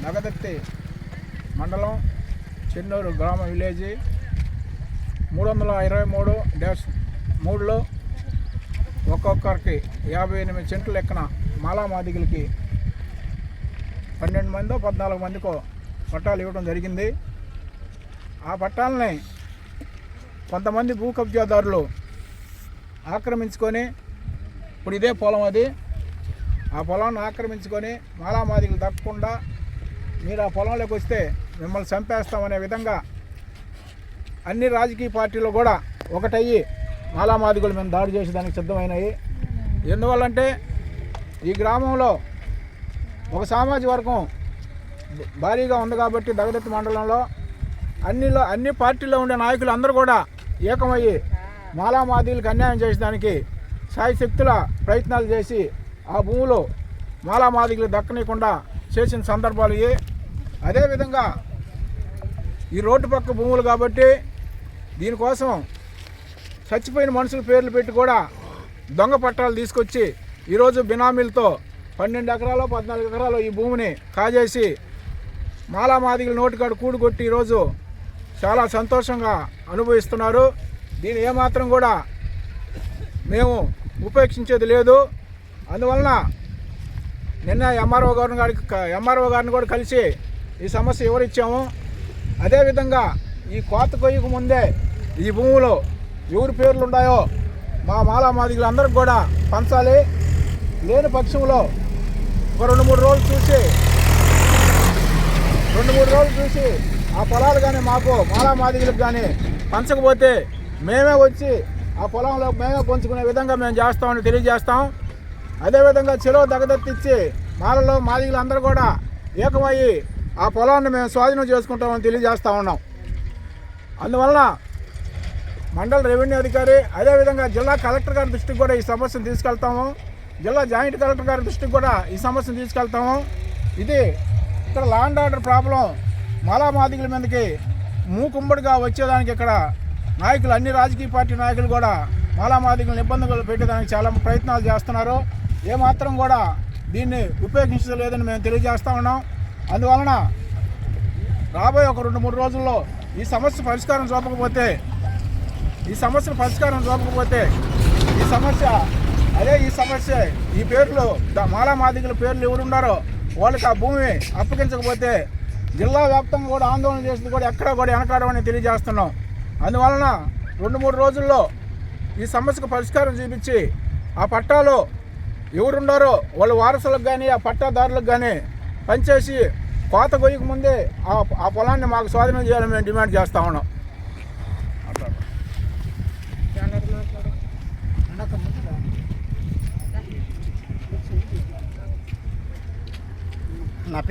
నగదత్తి మండలం చెన్నూరు గ్రామ విలేజీ 323-3లో ఒక్కొక్కరికి 58 సెంట్లు లెక్కన మాలామాదిగులకి 12 మందో 14 మందికో పట్టాలు ఇవ్వడం జరిగింది. ఆ పట్టాలని కొంతమంది భూ కబ్జాదారులు ఆక్రమించుకొని, ఇప్పుడు ఇదే పొలం అది, ఆ పొలాన్ని ఆక్రమించుకొని మాలామాదిగులు దక్కకుండా మీరు ఆ పొలంలోకి వస్తే మిమ్మల్ని చంపేస్తామనే విధంగా అన్ని రాజకీయ పార్టీలు కూడా ఒకటయ్యి మాలామాదిగుల మీద దాడి చేసేదానికి సిద్ధమైనవి. ఎందువల్లంటే ఈ గ్రామంలో ఒక సామాజిక వర్గం భారీగా ఉంది కాబట్టి దగదత్తి మండలంలో అన్ని పార్టీల్లో ఉండే నాయకులు అందరూ కూడా ఏకమయ్యి మాలామాదిగులకు అన్యాయం చేసేదానికి శాయశక్తుల ప్రయత్నాలు చేసి ఆ భూములు మాలామాదిగులు దక్కనీయకుండా చేసిన సందర్భాలు ఇవి. అదేవిధంగా ఈ రోడ్డు పక్క భూములు కాబట్టి దీనికోసం చచ్చిపోయిన మనుషుల పేర్లు పెట్టి కూడా దొంగ పట్టాలు తీసుకొచ్చి ఈరోజు బినామీలతో 12 ఎకరాలు 14 ఎకరాలు ఈ భూమిని కాజేసి మాలామాదిగుల నోటికాడు కూడుకొట్టి ఈరోజు చాలా సంతోషంగా అనుభవిస్తున్నారు. దీన్ని ఏమాత్రం కూడా మేము ఉపేక్షించేది లేదు. అందువలన నిన్న ఎంఆర్ఓ గారిని కూడా కలిసి ఈ సమస్య వివరించాము. అదేవిధంగా ఈ కోత కొయ్యకు ముందే ఈ భూములో ఎవరి పేర్లు ఉన్నాయో మా మాలామాదిగులు అందరికి కూడా పంచాలి. లేని పక్షంలో ఒక 2-3 రోజులు చూసి ఆ పొలాలు కానీ మాకు మాలామాదిగులకు కానీ పంచకపోతే మేమే వచ్చి ఆ పొలంలో మేమే పంచుకునే విధంగా మేము చేస్తామని తెలియజేస్తాం. అదేవిధంగా చెరువు దగదత్తిచ్చి మాలలో మాదిగులు అందరూ కూడా ఏకమయ్యి ఆ పొలాన్ని మేము స్వాధీనం చేసుకుంటామని తెలియజేస్తూ ఉన్నాం. అందువలన మండల రెవెన్యూ అధికారి అదేవిధంగా జిల్లా కలెక్టర్ గారి దృష్టికి కూడా ఈ సమస్యను తీసుకెళ్తాము. జిల్లా జాయింట్ కలెక్టర్ గారి దృష్టికి కూడా ఈ సమస్యను తీసుకెళ్తాము. ఇది ఇక్కడ లా అండ్ ఆర్డర్ ప్రాబ్లం మాలామాదిగుల మీదకి మూకుమ్మడిగా వచ్చేదానికి ఇక్కడ నాయకులు, అన్ని రాజకీయ పార్టీ నాయకులు కూడా మాలామాదిగులను ఇబ్బందులు పెట్టేదానికి చాలా ప్రయత్నాలు చేస్తున్నారు. ఏమాత్రం కూడా దీన్ని ఉపయోగించలేదని మేము తెలియజేస్తూ ఉన్నాం. అందువలన రాబోయే ఒక 2-3 రోజుల్లో ఈ సమస్యను పరిష్కారం చూపకపోతే ఈ పేర్లు మాలామాదిగుల పేర్లు ఎవరున్నారో వాళ్ళకి ఆ భూమి అప్పగించకపోతే జిల్లా వ్యాప్తంగా కూడా ఆందోళన చేసింది కూడా ఎక్కడా కూడా వెనకాడమని తెలియజేస్తున్నాం. అందువలన 2-3 రోజుల్లో ఈ సమస్యకు పరిష్కారం చూపించి ఆ పట్టాలు ఎవరున్నారో వాళ్ళ వారసులకు కానీ ఆ పట్టాదారులకు కానీ పనిచేసి కోత కొయ్యకు ముందే ఆ పొలాన్ని మాకు స్వాధీనం చేయాలని మేము డిమాండ్ చేస్తూ ఉన్నాం. నా పేరు